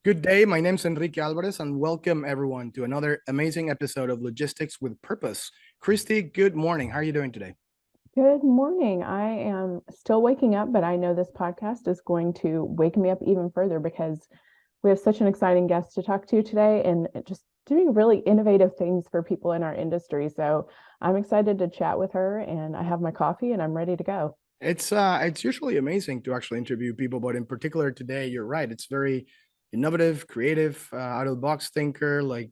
Good day. My name's Enrique Alvarez, and welcome everyone to another amazing episode of Logistics with Purpose. Kristi, good morning. How are you doing today? Good morning. I am still waking up, but I know this podcast is going to wake me up even further because we have such an exciting guest to talk to today and just doing really innovative things for people in our industry. So I'm excited to chat with her, and I have my coffee and I'm ready to go. It's usually amazing to actually interview people, but in particular today, you're right. It's very innovative, creative, out of the box thinker. Like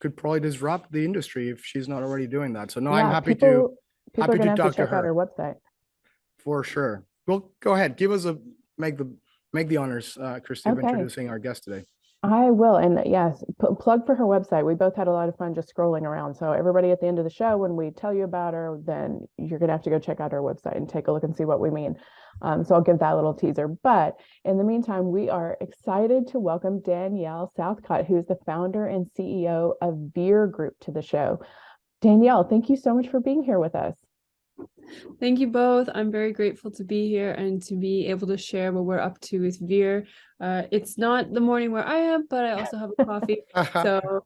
could probably disrupt the industry if she's not already doing that. So no, I'm Yeah, happy to people are gonna have to talk to check out her her website. for sure. Well, go ahead. Give us a make the make the honors, Kristi, of Okay. introducing our guest today. I will. And yes, plug for her website. We both had a lot of fun just scrolling around. So everybody at the end of the show, when we tell you about her, then you're going to have to go check out our website and take a look and see what we mean. So I'll give that little teaser. But in the meantime, we are excited to welcome Danielle Southcott, who's the founder and CEO of Veer Group, to the show. Danielle, thank you so much for being here with us. Thank you both. I'm very grateful to be here and to be able to share what we're up to with Veer. It's not the morning where I am, but I also have a coffee. So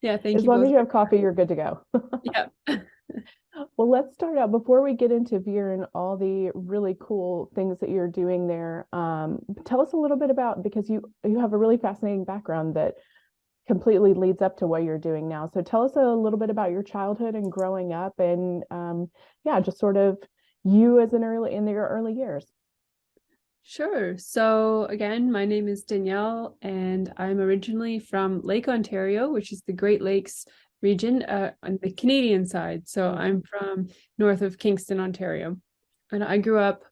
yeah, thank As you long both. as you have coffee, you're good to go. Yeah. Well, let's start out before we get into Veer and all the really cool things that you're doing there. Tell us a little bit about, because you have a really fascinating background that completely leads up to what you're doing now. So tell us a little bit about your childhood and growing up, and yeah, just sort of you as in your early years. Sure. So again, my name is Danielle, and I'm originally from Lake Ontario, which is the Great Lakes region on the Canadian side. So I'm from north of Kingston, Ontario. And I grew up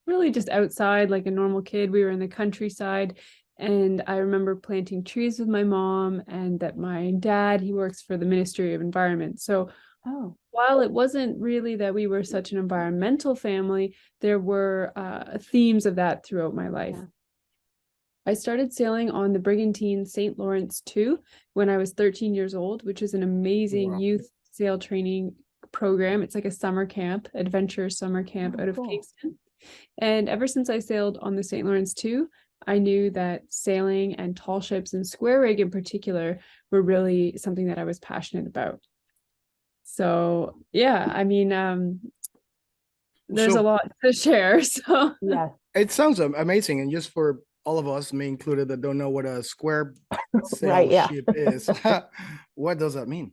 really just outside like a normal kid. We were in the countryside. And I remember planting trees with my mom, and that my dad, he works for the Ministry of Environment. So while it wasn't really that we were such an environmental family, there were themes of that throughout my life. Yeah. I started sailing on the Brigantine St. Lawrence II when I was 13 years old, which is an amazing youth sail training program. It's like a summer camp, adventure summer camp out of Kingston. And ever since I sailed on the St. Lawrence II, I knew that sailing and tall ships and square rig in particular were really something that I was passionate about. So yeah, I mean, there's a lot to share. So yeah, it sounds amazing. And just for all of us, me included, that don't know what a square sail ship is, what does that mean?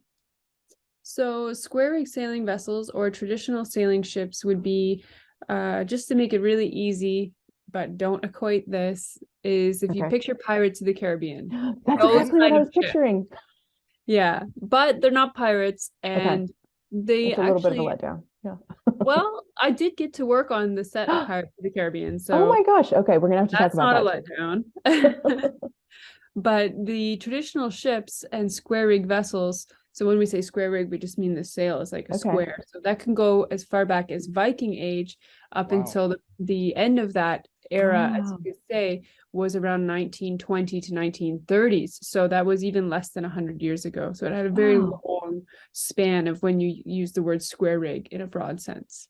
So square rig sailing vessels or traditional sailing ships would be, just to make it really easy, but don't equate this, is if you picture Pirates of the Caribbean. That's exactly what I was picturing. Yeah, but they're not pirates, and they it's a little bit of a letdown. Yeah. Well, I did get to work on the set of Pirates of the Caribbean, so oh my gosh. Okay, we're gonna have to talk about that. That's not a letdown. But the traditional ships and square rig vessels, so when we say square rig, we just mean the sail is like a square. So that can go as far back as Viking age up until the end of that era, as you could say, was around 1920 to 1930s. So that was even less than 100 years ago. So it had a very long span of when you use the word square rig in a broad sense.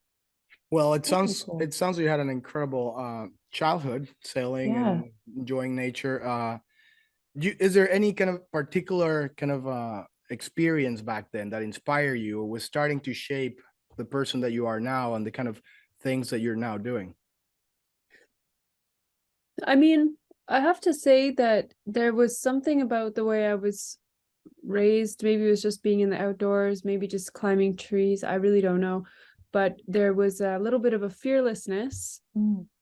Well, it sounds like you had an incredible childhood sailing and enjoying nature. Is there any kind of particular kind of experience back then that inspired you or was starting to shape the person that you are now and the kind of things that you're now doing? I mean, I have to say that there was something about the way I was raised. Maybe it was just being in the outdoors, maybe just climbing trees. I really don't know. But there was a little bit of a fearlessness.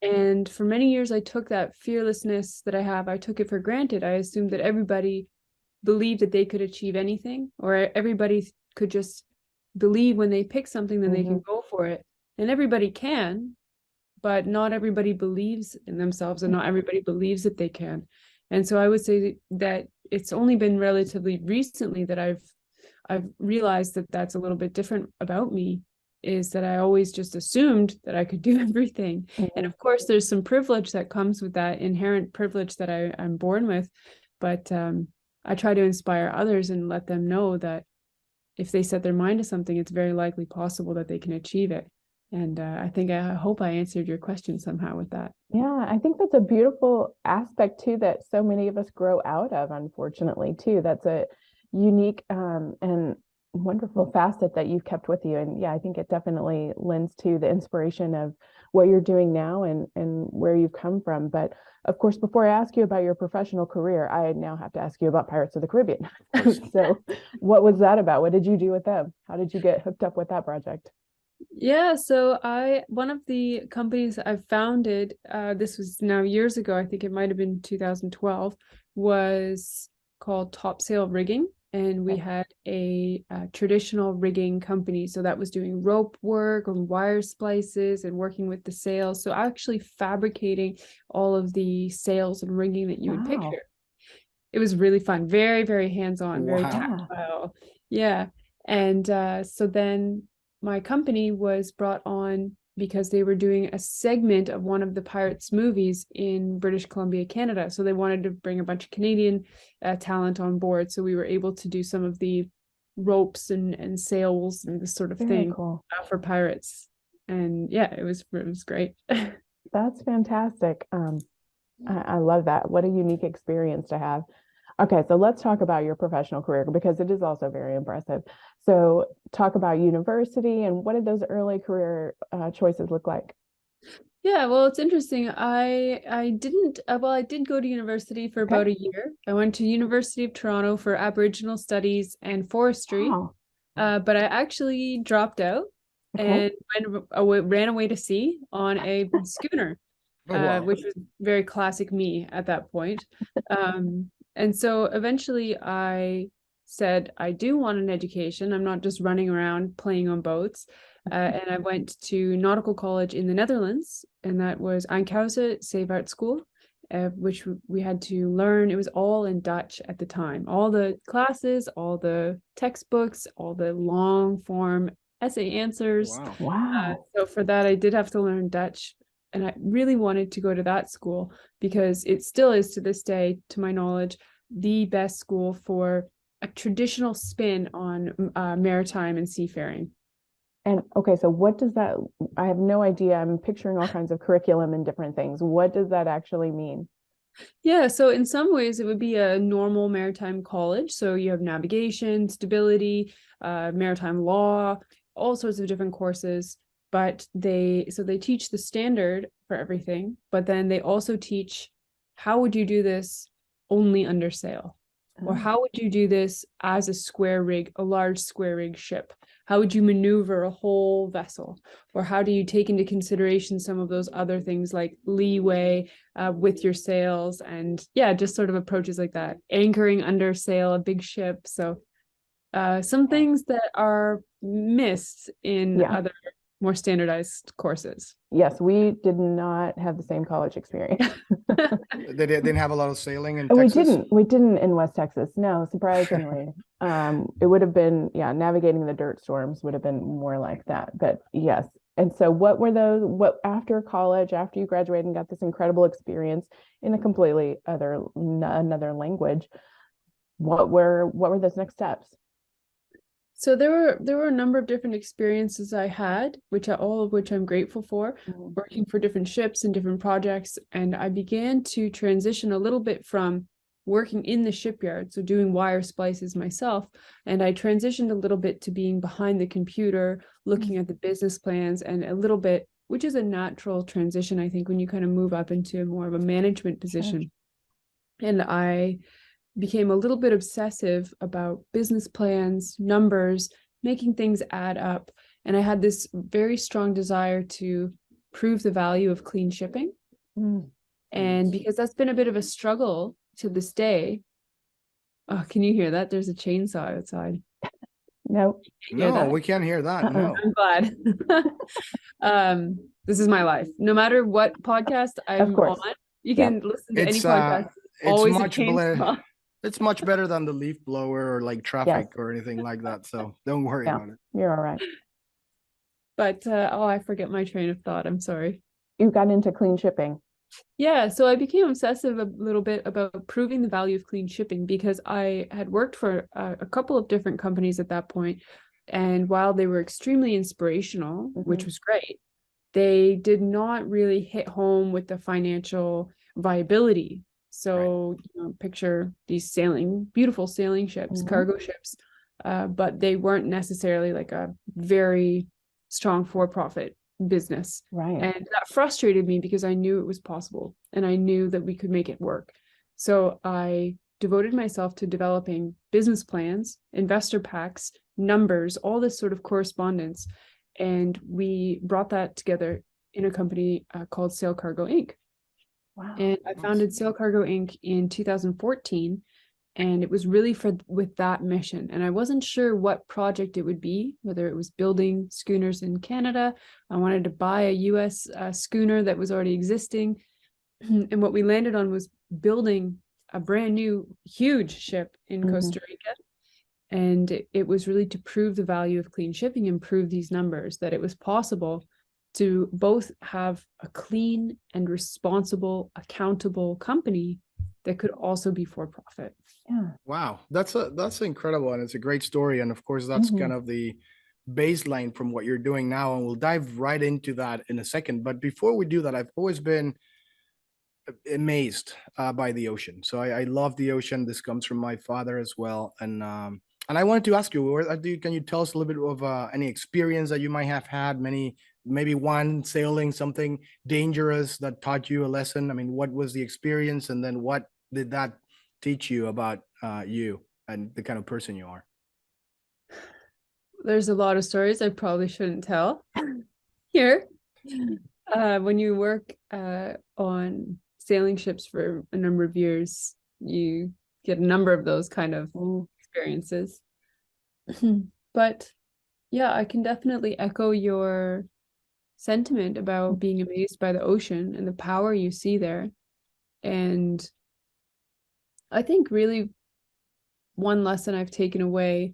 And for many years, I took that fearlessness that I took it for granted. I assumed that everybody believed that they could achieve anything, or everybody could just believe when they pick something, then they can go for it. And everybody can, but not everybody believes in themselves, and not everybody believes that they can. And so I would say that it's only been relatively recently that I've realized that that's a little bit different about me, is that I always just assumed that I could do everything. And of course, there's some privilege that comes with that, inherent privilege that I'm born with. But I try to inspire others and let them know that if they set their mind to something, it's very likely possible that they can achieve it. And I hope I answered your question somehow with that. Yeah, I think that's a beautiful aspect too that so many of us grow out of, unfortunately, too. That's a unique and wonderful facet that you've kept with you. And yeah, I think it definitely lends to the inspiration of what you're doing now and where you've come from. But of course, before I ask you about your professional career, I now have to ask you about Pirates of the Caribbean. So what was that about? What did you do with them? How did you get hooked up with that project? Yeah, so one of the companies I founded, this was now years ago, I think it might have been 2012, was called Top Sail Rigging. And we had a traditional rigging company. So that was doing rope work and wire splices and working with the sails. So actually fabricating all of the sails and rigging that you would picture. It was really fun, very, very hands-on, very tactile. Yeah. And so then my company was brought on because they were doing a segment of one of the Pirates movies in British Columbia, Canada. So they wanted to bring a bunch of Canadian talent on board. So we were able to do some of the ropes and sails and this sort of thing for Pirates. And yeah, it was great. That's fantastic. I love that. What a unique experience to have. Okay, so let's talk about your professional career because it is also very impressive. So talk about university and what did those early career choices look like? Yeah, well, it's interesting. I did go to university for about a year. I went to University of Toronto for Aboriginal Studies and Forestry, but I actually dropped out and ran away to sea on a schooner, which was very classic me at that point. And so eventually I said, I do want an education. I'm not just running around playing on boats. And I went to nautical college in the Netherlands, and that was Enkhuizen Zeevaart School, which we had to learn. It was all in Dutch at the time. All the classes, all the textbooks, all the long form essay answers. Wow. So for that, I did have to learn Dutch. And I really wanted to go to that school because it still is to this day, to my knowledge, the best school for a traditional spin on maritime and seafaring. And okay, so what does that, I have no idea. I'm picturing all kinds of curriculum and different things. What does that actually mean? Yeah, so in some ways it would be a normal maritime college. So you have navigation, stability, maritime law, all sorts of different courses. But they teach the standard for everything, but then they also teach how would you do this only under sail? Or how would you do this as a large square rig ship? How would you maneuver a whole vessel? Or how do you take into consideration some of those other things like leeway with your sails and just sort of approaches like that, anchoring under sail a big ship. So some things that are missed in other more standardized courses. Yes, we did not have the same college experience. They didn't have a lot of sailing in Texas? We didn't in West Texas. No, surprisingly. It would have been, navigating the dirt storms would have been more like that. But yes. And so after college, after you graduated and got this incredible experience in a completely another language, what were those next steps? So there were a number of different experiences I had, all of which I'm grateful for, working for different ships and different projects. And I began to transition a little bit from working in the shipyard, so doing wire splices myself. And I transitioned a little bit to being behind the computer, looking at the business plans, and a little bit, which is a natural transition, I think, when you kind of move up into more of a management position. And I became a little bit obsessive about business plans, numbers, making things add up. And I had this very strong desire to prove the value of clean shipping. And because that's been a bit of a struggle to this day. Oh, can you hear that? There's a chainsaw outside. No, we can't hear that. No, I'm glad. This is my life. No matter what podcast I'm on, you can listen to any podcast. It's much better than the leaf blower or like traffic or anything like that. So don't worry about it. You're all right. But I forget my train of thought. I'm sorry. You got into clean shipping. Yeah, so I became obsessive a little bit about proving the value of clean shipping because I had worked for a couple of different companies at that point, And while they were extremely inspirational, which was great, they did not really hit home with the financial viability. So, picture these beautiful sailing ships, cargo ships, but they weren't necessarily like a very strong for-profit business. Right. And that frustrated me because I knew it was possible and I knew that we could make it work. So I devoted myself to developing business plans, investor packs, numbers, all this sort of correspondence. And we brought that together in a company called Sail Cargo Inc. Wow. And I founded Sail Cargo Inc. in 2014. And it was really with that mission. And I wasn't sure what project it would be, whether it was building schooners in Canada. I wanted to buy a US schooner that was already existing. And what we landed on was building a brand new, huge ship in Costa Rica. And it was really to prove the value of clean shipping and prove these numbers, that it was possible to both have a clean and responsible, accountable company that could also be for profit. Yeah. Wow, that's incredible, and it's a great story. And of course, that's kind of the baseline from what you're doing now, and we'll dive right into that in a second. But before we do that, I've always been amazed by the ocean. So I love the ocean. This comes from my father as well, and I wanted to ask you, can you tell us a little bit of any experience that you might have had, maybe one sailing something dangerous that taught you a lesson? I mean, what was the experience, and then what did that teach you about you and the kind of person you are? There's a lot of stories I probably shouldn't tell here. When you work on sailing ships for a number of years, you get a number of those kind of experiences. But yeah, I can definitely echo your sentiment about being amazed by the ocean and the power you see there. And I think really one lesson I've taken away,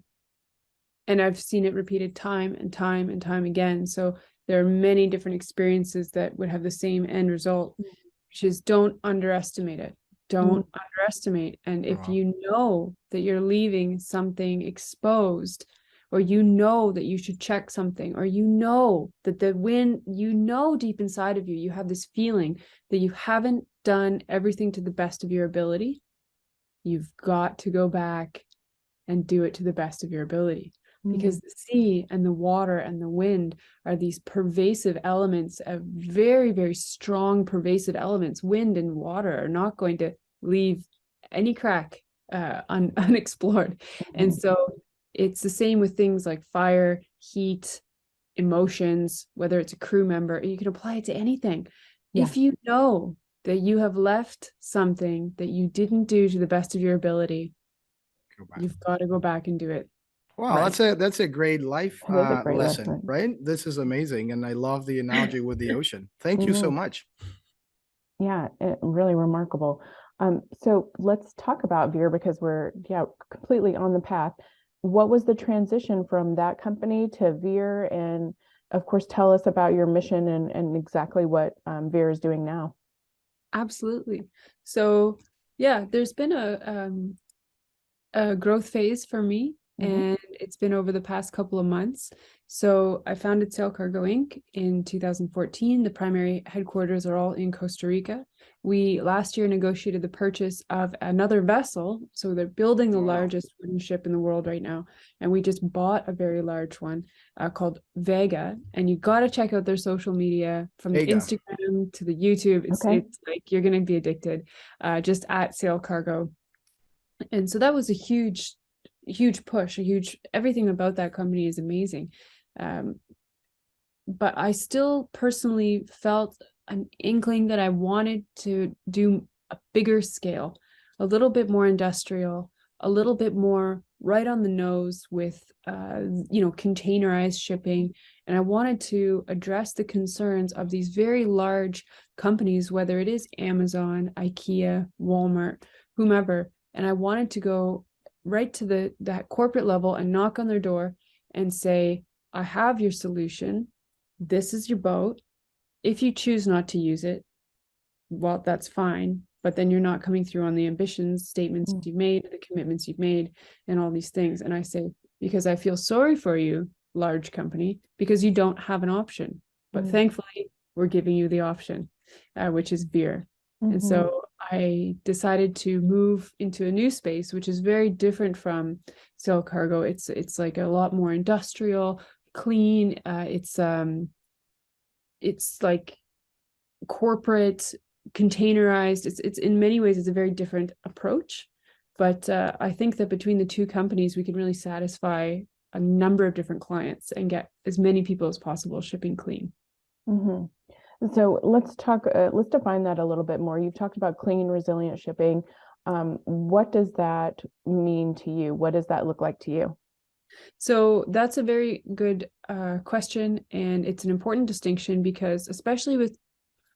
and I've seen it repeated time and time and time again. So there are many different experiences that would have the same end result, which is don't underestimate it. Don't underestimate. And if you know that you're leaving something exposed, or you know that you should check something, or you know that the wind, deep inside of you, you have this feeling that you haven't done everything to the best of your ability, you've got to go back and do it to the best of your ability. Because the sea and the water and the wind are these pervasive elements, of very, very strong pervasive elements. Wind and water are not going to leave any crack unexplored. And so it's the same with things like fire, heat, emotions, whether it's a crew member. You can apply it to anything. If you know that you have left something that you didn't do to the best of your ability, you've got to go back and do it. Wow, that's a great life lesson, lesson. right? This is amazing, and I love the analogy with the ocean. Thank you so much. Yeah, really remarkable. So let's talk about Veer, because we're completely on the path. What was the transition from that company to Veer? And of course, tell us about your mission and exactly what Veer is doing now. Absolutely. So yeah, there's been a growth phase for me. And it's been over the past couple of months. So I founded Sail Cargo Inc. in 2014. The primary headquarters are all in Costa Rica. We last year negotiated the purchase of another vessel. So they're building the largest wooden ship in the world right now. And we just bought a very large one called Vega. And you got to check out their social media, from the Instagram to the YouTube. It's like you're going to be addicted, just at Sail Cargo. And so that was a huge push, everything about that company is amazing. But I still personally felt an inkling that I wanted to do a bigger scale, a little bit more industrial, a little bit more right on the nose with, containerized shipping. And I wanted to address the concerns of these very large companies, whether it is Amazon, IKEA, Walmart, whomever. And I wanted to go right to that corporate level and knock on their door and say, I have your solution. This is your boat. If you choose not to use it, well, that's fine. But then you're not coming through on the ambitions statements you've made, the commitments you've made, and all these things. And I say, because I feel sorry for you, large company, because you don't have an option. But thankfully, we're giving you the option, which is Veer. And so I decided to move into a new space, which is very different from sail cargo. It's like a lot more industrial, clean. It's like corporate, containerized. It's in many ways it's a very different approach. But I think that between the two companies, we can really satisfy a number of different clients and get as many people as possible shipping clean. So let's define that a little bit more. You've talked about clean, resilient shipping. What does that mean to you? What does that look like to you? So that's a very good question. And it's an important distinction because especially with,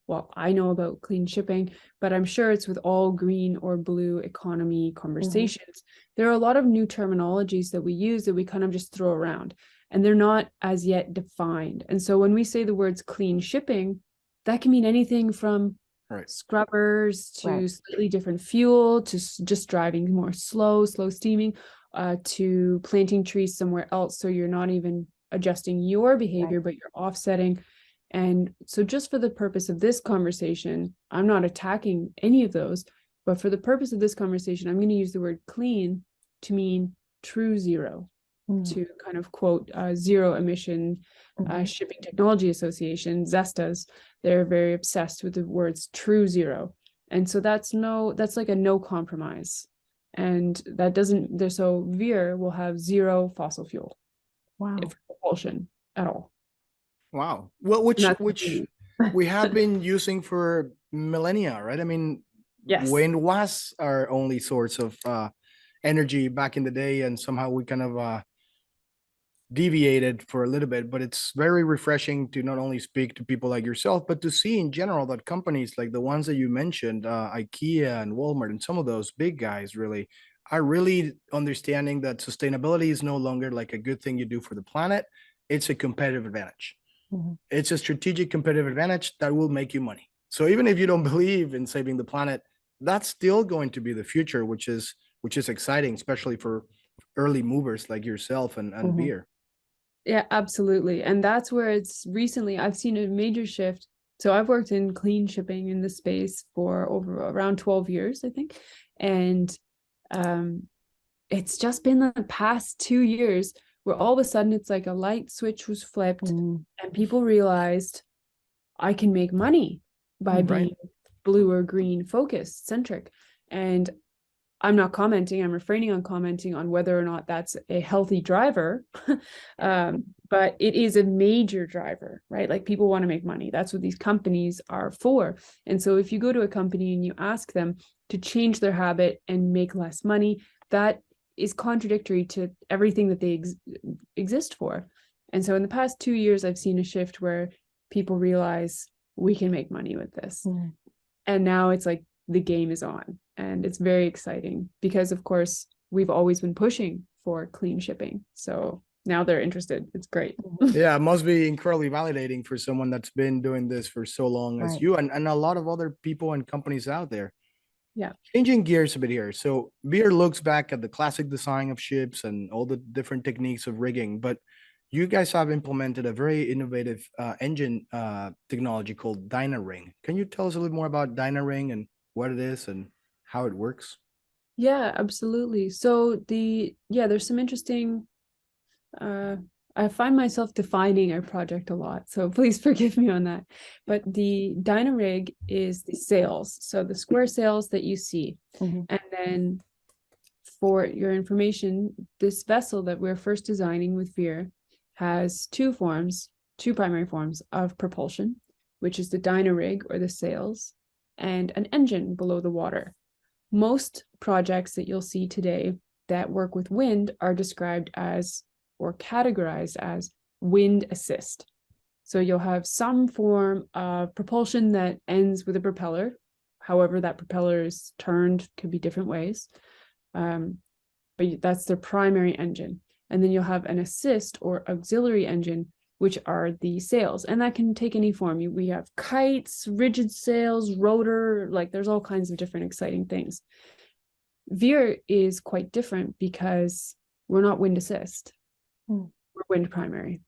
well, I know about clean shipping, but I'm sure it's with all green or blue economy conversations. There are a lot of new terminologies that we use that we kind of just throw around, and they're not as yet defined. And so when we say the words clean shipping, that can mean anything from scrubbers to slightly different fuel, to just driving more slow steaming, to planting trees somewhere else. So you're not even adjusting your behavior, but you're offsetting. And so just for the purpose of this conversation, I'm not attacking any of those, but for the purpose of this conversation, I'm going to use the word clean to mean true zero, to kind of quote Zero Emission Shipping Technology Association, ZESTAs. They're very obsessed with the words true zero. And so that's like a no compromise. And that doesn't, so Veer will have zero fossil fuel for propulsion at all. Wow. Well, which we have been using for millennia, right? I mean, wind was our only source of energy back in the day, and somehow we kind of deviated for a little bit. But it's very refreshing to not only speak to people like yourself, but to see in general that companies like the ones that you mentioned, IKEA and Walmart and some of those big guys really are really understanding that sustainability is no longer like a good thing you do for the planet. It's a competitive advantage. It's a strategic competitive advantage that will make you money. So even if you don't believe in saving the planet, that's still going to be the future, which is exciting, especially for early movers like yourself and Veer. Yeah, absolutely. And that's where it's recently, I've seen a major shift. So I've worked in clean shipping in the space for around 12 years, I think. And it's just been the past 2 years where all of a sudden it's like a light switch was flipped and people realized I can make money by being blue or green focused, centric. And I'm not commenting, I'm refraining on commenting on whether or not that's a healthy driver, but it is a major driver, right? Like people want to make money. That's what these companies are for. And so if you go to a company and you ask them to change their habit and make less money, that is contradictory to everything that they exist for. And so in the past 2 years, I've seen a shift where people realize we can make money with this. And now it's like the game is on, and it's very exciting because of course we've always been pushing for clean shipping. So now they're interested. It's great. Yeah, it must be incredibly validating for someone that's been doing this for so long as you and a lot of other people and companies out there. Yeah. Changing gears a bit here. So Veer looks back at the classic design of ships and all the different techniques of rigging, but you guys have implemented a very innovative engine technology called DynaRing. Can you tell us a little more about DynaRing and what it is and how it works? Yeah, absolutely. So there's some interesting, I find myself defining our project a lot, so please forgive me on that. But the DynaRig is the sails, so the square sails that you see. And then for your information, this vessel that we're first designing with Veer has two primary forms of propulsion, which is the DynaRig or the sails, and an engine below the water. Most projects that you'll see today that work with wind are described as or categorized as wind assist. So you'll have some form of propulsion that ends with a propeller. However, that propeller is turned, could be different ways. But that's their primary engine. And then you'll have an assist or auxiliary engine, which are the sails. And that can take any form. We have kites, rigid sails, rotor, like there's all kinds of different exciting things. Veer is quite different because we're not wind assist. we're wind primary.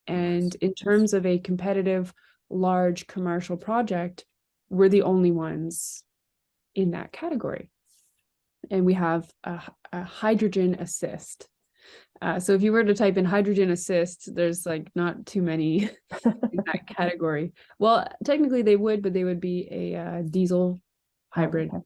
And in terms of a competitive, large commercial project, we're the only ones in that category. And we have a hydrogen assist. So if you were to type in hydrogen assist, there's like not too many in that category. Well, technically they would, but they would be a diesel hybrid. Okay.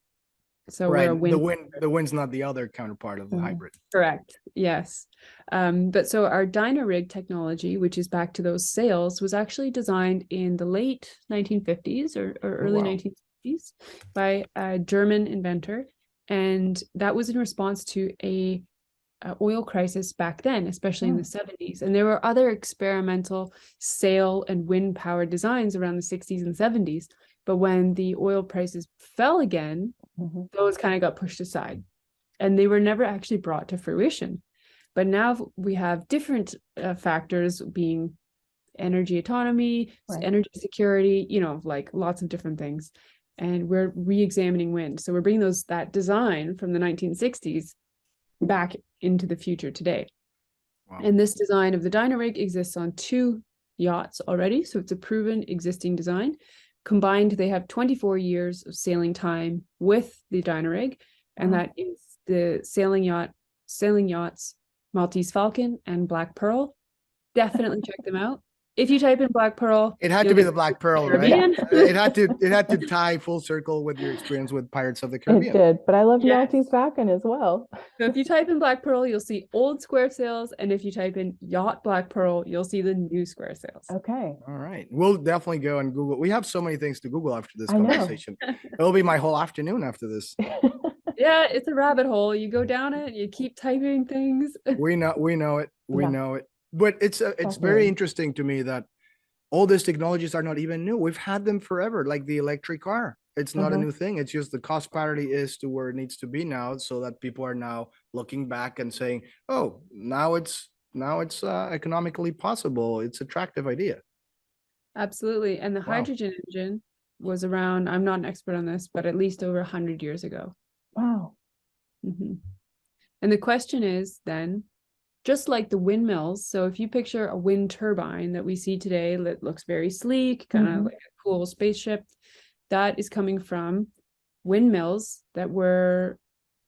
So we're a wind. The wind's not the other counterpart of the hybrid. Correct. Yes. But so our Dynarig technology, which is back to those sails, was actually designed in the late 1950s or early 1960s by a German inventor. And that was in response to a oil crisis back then, especially in the 70s. And there were other experimental sail and wind powered designs around the 60s and 70s. But when the oil prices fell again, those kind of got pushed aside and they were never actually brought to fruition. But now we have different factors being energy autonomy, energy security, you know, like lots of different things. And we're re-examining wind. So we're bringing that design from the 1960s back into the future today. Wow. And this design of the Dynarig exists on 2 yachts already. So it's a proven existing design. Combined, they have 24 years of sailing time with the Dynarig, and that is the sailing yachts Maltese Falcon and Black Pearl. Definitely check them out. If you type in Black Pearl, it had to be the Black Pearl, right? It had to tie full circle with your experience with Pirates of the Caribbean. It did, but I love Maltese Falcon as well. So if you type in Black Pearl, you'll see old square sails, and if you type in yacht Black Pearl, you'll see the new square sails. Okay. All right, we'll definitely go and Google. We have so many things to Google after this conversation. It'll be my whole afternoon after this. Yeah, it's a rabbit hole. You go down it, you keep typing things. We know it. We know it. But it's very interesting to me that all these technologies are not even new. We've had them forever, like the electric car. It's not a new thing. It's just the cost parity is to where it needs to be now, so that people are now looking back and saying, "Oh, now it's economically possible. It's an attractive idea." Absolutely, and the hydrogen engine was around. I'm not an expert on this, but at least over 100 years ago. Wow. And the question is then, just like the windmills, so if you picture a wind turbine that we see today that looks very sleek, kind of like a cool spaceship, that is coming from windmills that were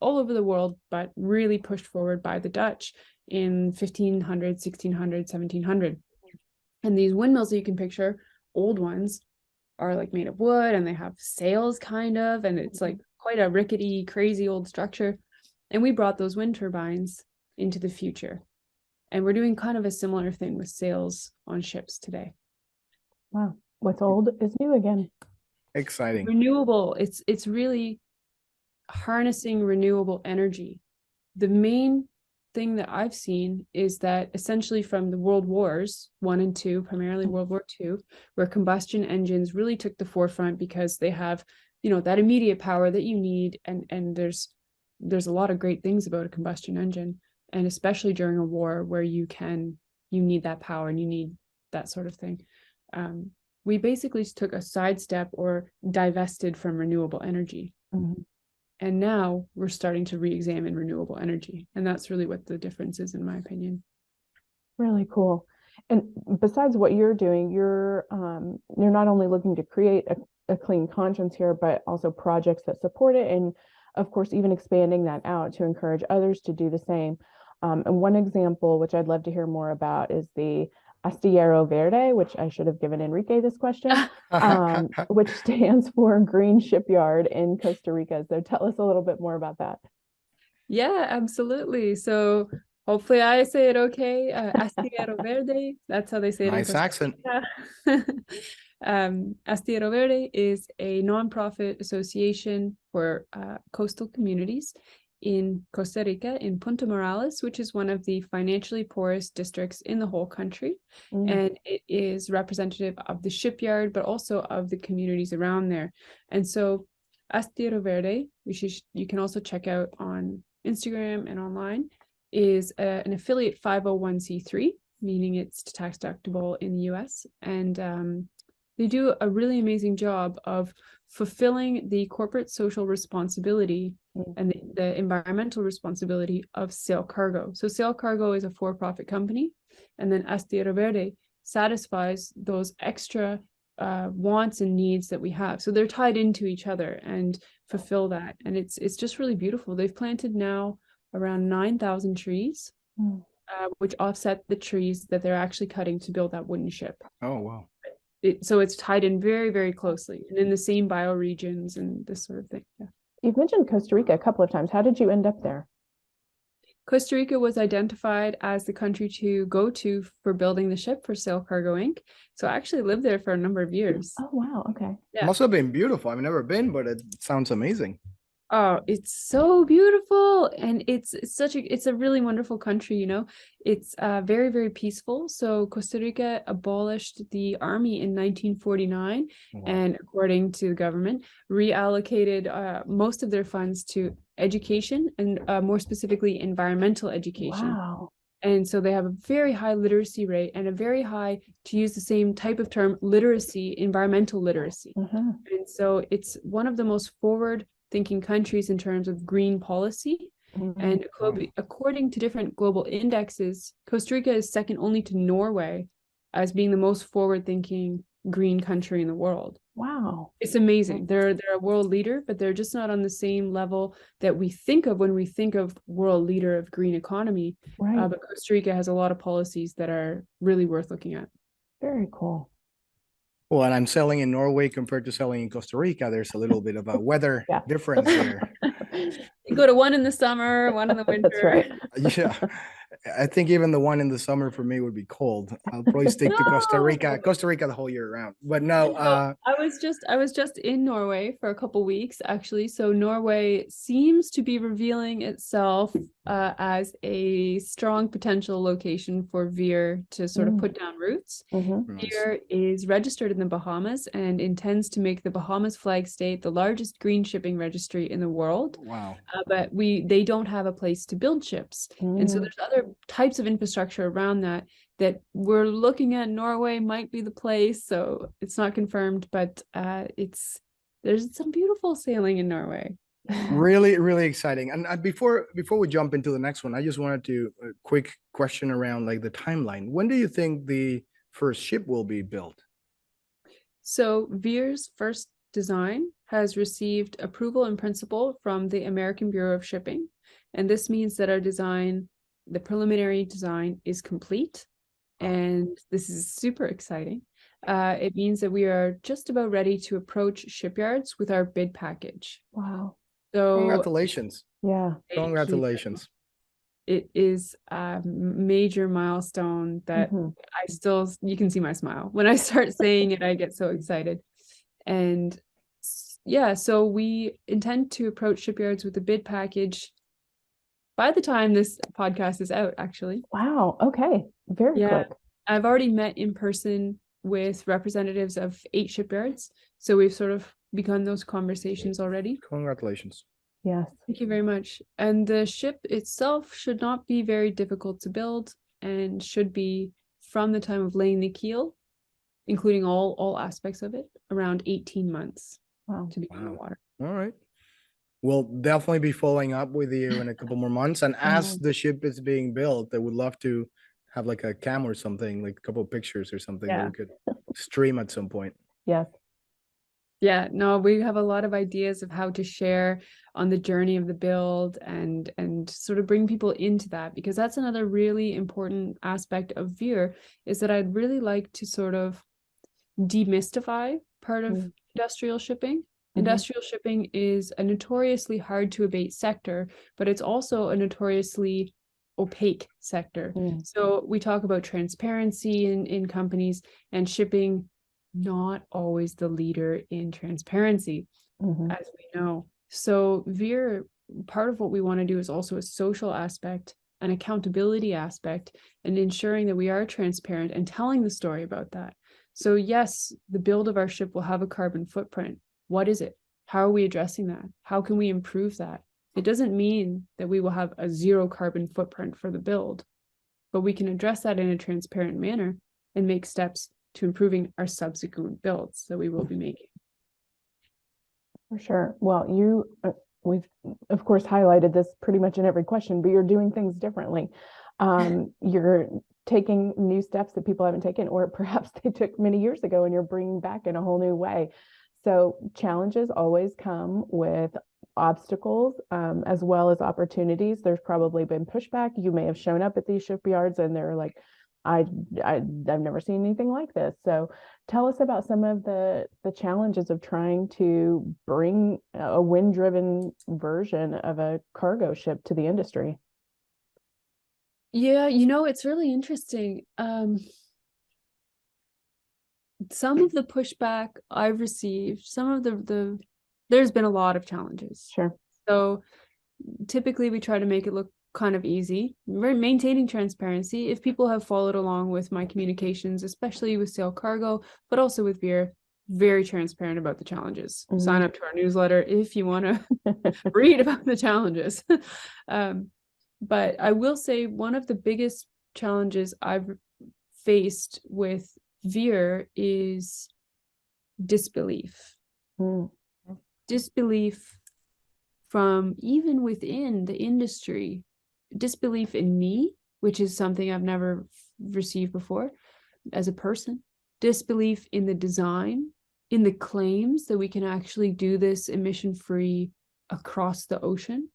all over the world, but really pushed forward by the Dutch in 1500, 1600, 1700. And these windmills that you can picture, old ones, are like made of wood and they have sails kind of, and it's like quite a rickety, crazy old structure. And we brought those wind turbines into the future. And we're doing kind of a similar thing with sails on ships today. Wow. What's old is new again. Exciting. Renewable. It's really harnessing renewable energy. The main thing that I've seen is that essentially from the World Wars 1 and 2, primarily World War II, where combustion engines really took the forefront because they have, you know, that immediate power that you need. And there's a lot of great things about a combustion engine. And especially during a war where you need that power and you need that sort of thing. We basically took a sidestep or divested from renewable energy. And now we're starting to re-examine renewable energy. And that's really what the difference is, in my opinion. Really cool. And besides what you're doing, you're not only looking to create a clean conscience here, but also projects that support it. And of course, even expanding that out to encourage others to do the same. And one example, which I'd love to hear more about, is the Astillero Verde, which I should have given Enrique this question, which stands for Green Shipyard in Costa Rica. So tell us a little bit more about that. Yeah, absolutely. So hopefully I say it okay. Astillero Verde, that's how they say it. Nice accent. Astillero Verde is a nonprofit association for coastal communities in Costa Rica, in Punta Morales, which is one of the financially poorest districts in the whole country. And it is representative of the shipyard, but also of the communities around there. And so Astillero Verde, which you can also check out on Instagram and online, is an affiliate 501c3, meaning it's tax deductible in the US. And They do a really amazing job of fulfilling the corporate social responsibility and the environmental responsibility of Sail Cargo. So Sail Cargo is a for-profit company, and then Astillero Verde satisfies those extra wants and needs that we have. So they're tied into each other and fulfill that. And it's just really beautiful. They've planted now around 9,000 trees, which offset the trees that they're actually cutting to build that wooden ship. Oh, wow. So it's tied in very, very closely and in the same bioregions and this sort of thing. Yeah. You've mentioned Costa Rica a couple of times. How did you end up there? Costa Rica was identified as the country to go to for building the ship for Sail Cargo Inc. So I actually lived there for a number of years. Oh, wow. Okay. Yeah. Must have been beautiful. I've never been, but it sounds amazing. Oh, it's so beautiful. And it's a really wonderful country, you know. It's very, very peaceful. So Costa Rica abolished the army in 1949, and according to the government, reallocated most of their funds to education and more specifically environmental education. Wow. And so they have a very high literacy rate and a very high, to use the same type of term, literacy, environmental literacy. And so it's one of the most forward-thinking countries in terms of green policy. And according to different global indexes, Costa Rica is second only to Norway as being the most forward-thinking green country in the world. Wow. It's amazing. They're a world leader, but they're just not on the same level that we think of when we think of world leader of green economy. Right. But Costa Rica has a lot of policies that are really worth looking at. Very cool. Well, and I'm selling in Norway compared to selling in Costa Rica. There's a little bit of a weather difference there. You go to one in the summer, one in the winter. That's right. Yeah. I think even the one in the summer for me would be cold. I'll probably stick to Costa Rica the whole year round. But no, I was just in Norway for a couple weeks actually. So Norway seems to be revealing itself as a strong potential location for Veer to sort of put down roots. Veer is registered in the Bahamas and intends to make the Bahamas flag state the largest green shipping registry in the world. Wow. But they don't have a place to build ships. And so there's other types of infrastructure around that we're looking at. Norway might be the place, so it's not confirmed, but there's some beautiful sailing in Norway. Really, really exciting. And before we jump into the next one, I just wanted to a quick question around like the timeline. When do you think the first ship will be built? So Veer's first design has received approval in principle from the American Bureau of Shipping. And this means that our design, the preliminary design, is complete. And this is super exciting. It means that we are just about ready to approach shipyards with our bid package. Wow. So Congratulations. Yeah. Congratulations. It is a major milestone that you can see my smile. When I start saying it, I get so excited. And yeah, so we intend to approach shipyards with a bid package by the time this podcast is out, actually. Wow. Okay. Very quick. I've already met in person with representatives of 8 shipyards. So we've sort of begun those conversations already. Congratulations. Yes. Thank you very much. And the ship itself should not be very difficult to build and should be, from the time of laying the keel, including all aspects of it, around 18 months to be on the water. All right. We'll definitely be following up with you in a couple more months. And as the ship is being built, I would love to have like a cam or something, like a couple of pictures or something that we could stream at some point. Yes. Yeah, no, we have a lot of ideas of how to share on the journey of the build and sort of bring people into that, because that's another really important aspect of Veer, is that I'd really like to sort of demystify part of industrial shipping. Industrial shipping is a notoriously hard to abate sector, but it's also a notoriously opaque sector. So we talk about transparency in companies, and shipping not always the leader in transparency, as we know. So Veer, part of what we want to do is also a social aspect, an accountability aspect, and ensuring that we are transparent and telling the story about that. So yes, the build of our ship will have a carbon footprint. What is it? How are we addressing that? How can we improve that? It doesn't mean that we will have a zero carbon footprint for the build, but we can address that in a transparent manner and make steps to improving our subsequent builds that we will be making. For sure. Well, we've of course highlighted this pretty much in every question, but you're doing things differently. You're taking new steps that people haven't taken, or perhaps they took many years ago, and you're bringing back in a whole new way. So challenges always come with obstacles, as well as opportunities. There's probably been pushback. You may have shown up at these shipyards and they're like, I've never seen anything like this. So tell us about some of the challenges of trying to bring a wind-driven version of a cargo ship to the industry. Yeah, it's really interesting. Some of the pushback I've received, some of there's been a lot of challenges. Sure. So typically we try to make it look kind of easy. We're maintaining transparency. If people have followed along with my communications, especially with Sail Cargo, but also with Veer, very transparent about the challenges. Mm-hmm. Sign up to our newsletter if you want to read about the challenges. But I will say one of the biggest challenges I've faced with Veer is disbelief. Disbelief from even within the industry, disbelief in me, which is something I've never received before as a person, disbelief in the design, in the claims that we can actually do this emission-free across the ocean,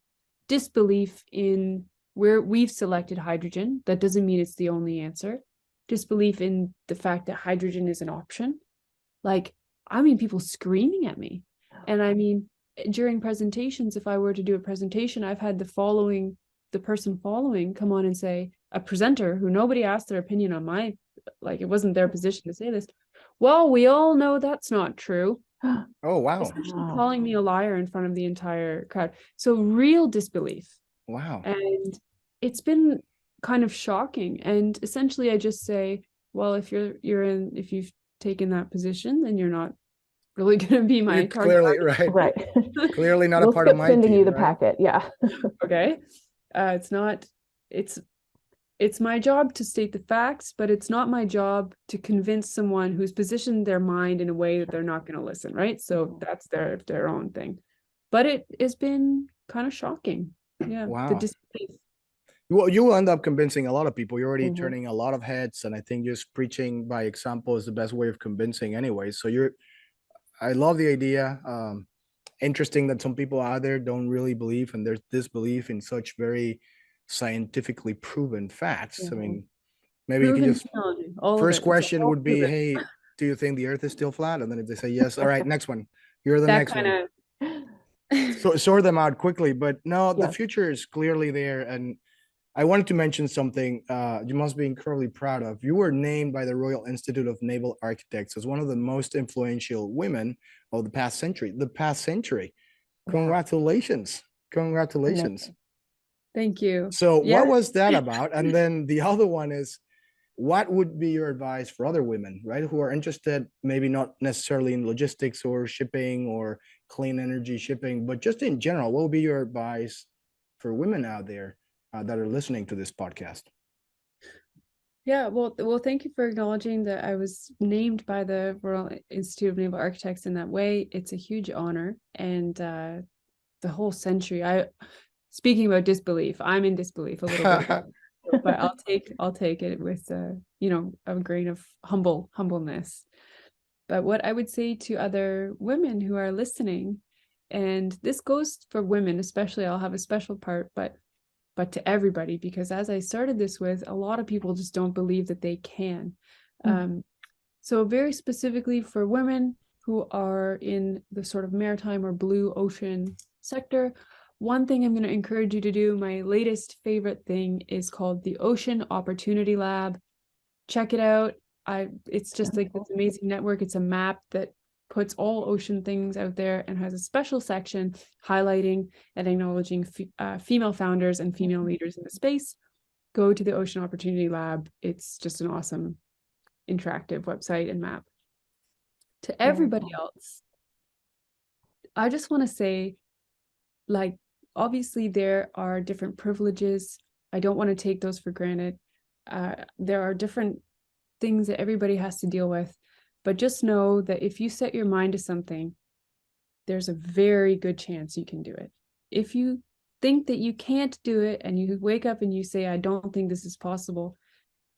disbelief in where we've selected hydrogen. That doesn't mean it's the only answer. Disbelief in the fact that hydrogen is an option. People screaming at me. And during presentations, if I were to do a presentation, I've had the person following come on and say, a presenter who nobody asked their opinion on it wasn't their position to say this. Well, we all know that's not true. Oh, wow. Essentially calling me a liar in front of the entire crowd. So real disbelief. Wow. And it's been kind of shocking. And essentially I just say, well, if you've taken that position, then you're not really going to be my clearly right. Clearly not a part of my sending team, you the right? packet. Yeah. Okay. It's my job to state the facts, but it's not my job to convince someone who's positioned their mind in a way that they're not going to listen, right? So that's their own thing. But it has been kind of shocking. Yeah. Wow. The disbelief. Well, you will end up convincing a lot of people. You're already turning a lot of heads, and I think just preaching by example is the best way of convincing anyway. So I love the idea. Interesting that some people out there don't really believe, and there's disbelief in such very scientifically proven facts. Maybe you can just first question would be, hey, do you think the earth is still flat? And then if they say yes, all right, next one. You're the next one. So sort them out quickly. But no, the future is clearly there. And I wanted to mention something you must be incredibly proud of. You were named by the Royal Institute of Naval Architects as one of the most influential women of the past century. Congratulations. Congratulations. Thank you. So what was that about? And then the other one is, what would be your advice for other women, right, who are interested, maybe not necessarily in logistics or shipping or clean energy shipping, but just in general? What would be your advice for women out there that are listening to this podcast? Yeah, well, thank you for acknowledging that I was named by the Royal Institute of Naval Architects in that way. It's a huge honor. And the whole century, speaking about disbelief, I'm in disbelief a little bit, but I'll take it with a grain of humbleness. But what I would say to other women who are listening, and this goes for women especially, I'll have a special part, but to everybody, because as I started this with, a lot of people just don't believe that they can. So very specifically for women who are in the sort of maritime or blue ocean sector, one thing I'm going to encourage you to do, my latest favorite thing, is called the Ocean Opportunity Lab. Check it out. It's just like this amazing network. It's a map that puts all ocean things out there and has a special section highlighting and acknowledging female founders and female leaders in the space. Go to the Ocean Opportunity Lab. It's just an awesome interactive website and map. To everybody else, I just want to say, obviously there are different privileges. I don't want to take those for granted. There are different things that everybody has to deal with. But just know that if you set your mind to something, there's a very good chance you can do it. If you think that you can't do it and you wake up and you say, I don't think this is possible,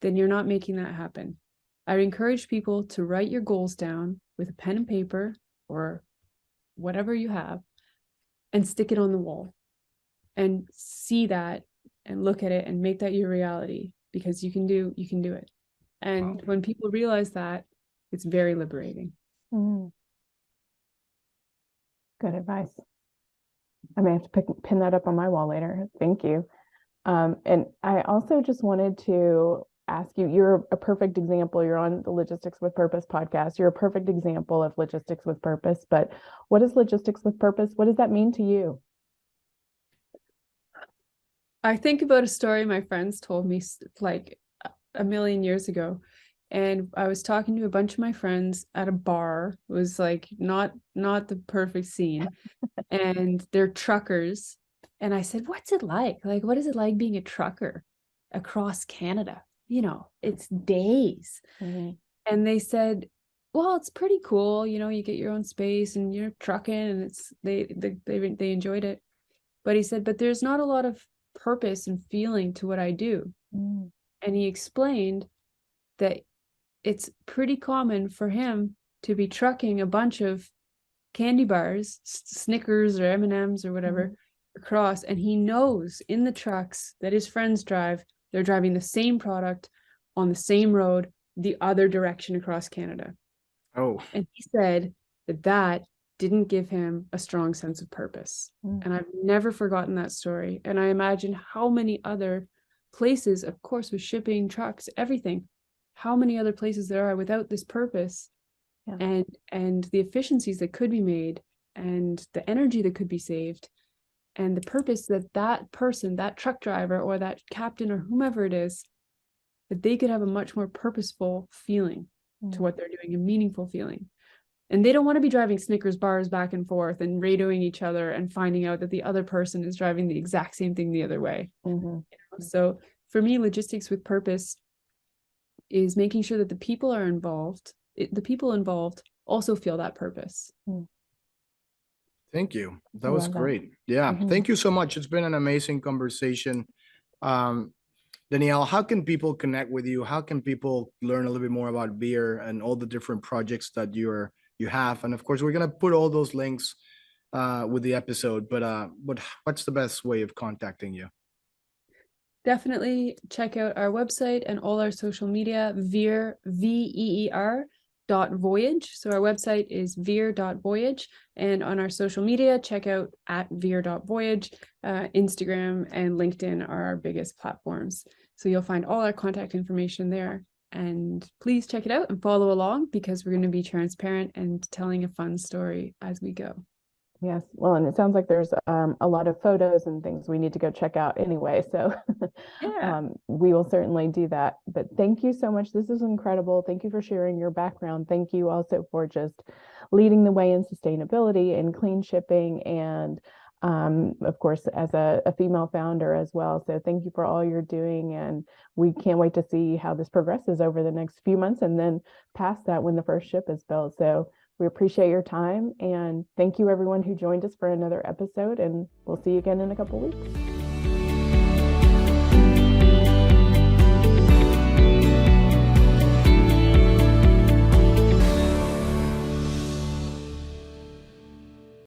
then you're not making that happen. I encourage people to write your goals down with a pen and paper or whatever you have and stick it on the wall and see that and look at it and make that your reality, because you can do it. And when people realize that, it's very liberating. Mm. Good advice. I may have to pin that up on my wall later. Thank you. And I also just wanted to ask you, you're a perfect example. You're on the Logistics with Purpose podcast. You're a perfect example of logistics with purpose. But what is logistics with purpose? What does that mean to you? I think about a story my friends told me like a million years ago. And I was talking to a bunch of my friends at a bar. It was like not the perfect scene. And they're truckers. And I said, what's it like? Like, what is it like being a trucker across Canada? You know, it's days. Mm-hmm. And they said, well, it's pretty cool. You know, you get your own space and you're trucking, and they enjoyed it. But he said, but there's not a lot of purpose and feeling to what I do. Mm-hmm. And he explained that it's pretty common for him to be trucking a bunch of candy bars, Snickers or M&Ms or whatever, across, and he knows in the trucks that his friends drive, they're driving the same product on the same road the other direction across Canada. Oh. And he said that didn't give him a strong sense of purpose. And I've never forgotten that story. And I imagine how many other places, of course, with shipping, trucks, everything, how many other places there are without this purpose. Yeah. And the efficiencies that could be made and the energy that could be saved and the purpose that person, that truck driver or that captain or whomever it is, that they could have a much more purposeful feeling to what they're doing, a meaningful feeling. And they don't want to be driving Snickers bars back and forth and radioing each other and finding out that the other person is driving the exact same thing the other way. So for me, logistics with purpose is making sure that the people involved also feel that purpose. Thank you. That was great. Yeah. Thank you so much. It's been an amazing conversation. Danielle, how can people connect with you? How can people learn a little bit more about Veer and all the different projects that you have? And of course, we're going to put all those links with the episode, but what's the best way of contacting you? Definitely check out our website and all our social media, Veer, VEER .voyage. So our website is veer.voyage, and on our social media, check out at veer.voyage. Instagram and LinkedIn are our biggest platforms. So you'll find all our contact information there. And please check it out and follow along, because we're going to be transparent and telling a fun story as we go. Yes. Well, and it sounds like there's a lot of photos and things we need to go check out anyway. So we will certainly do that. But thank you so much. This is incredible. Thank you for sharing your background. Thank you also for just leading the way in sustainability and clean shipping, and of course, as a female founder as well. So thank you for all you're doing. And we can't wait to see how this progresses over the next few months and then past that when the first ship is built. So we appreciate your time, and thank you everyone who joined us for another episode, and we'll see you again in a couple weeks.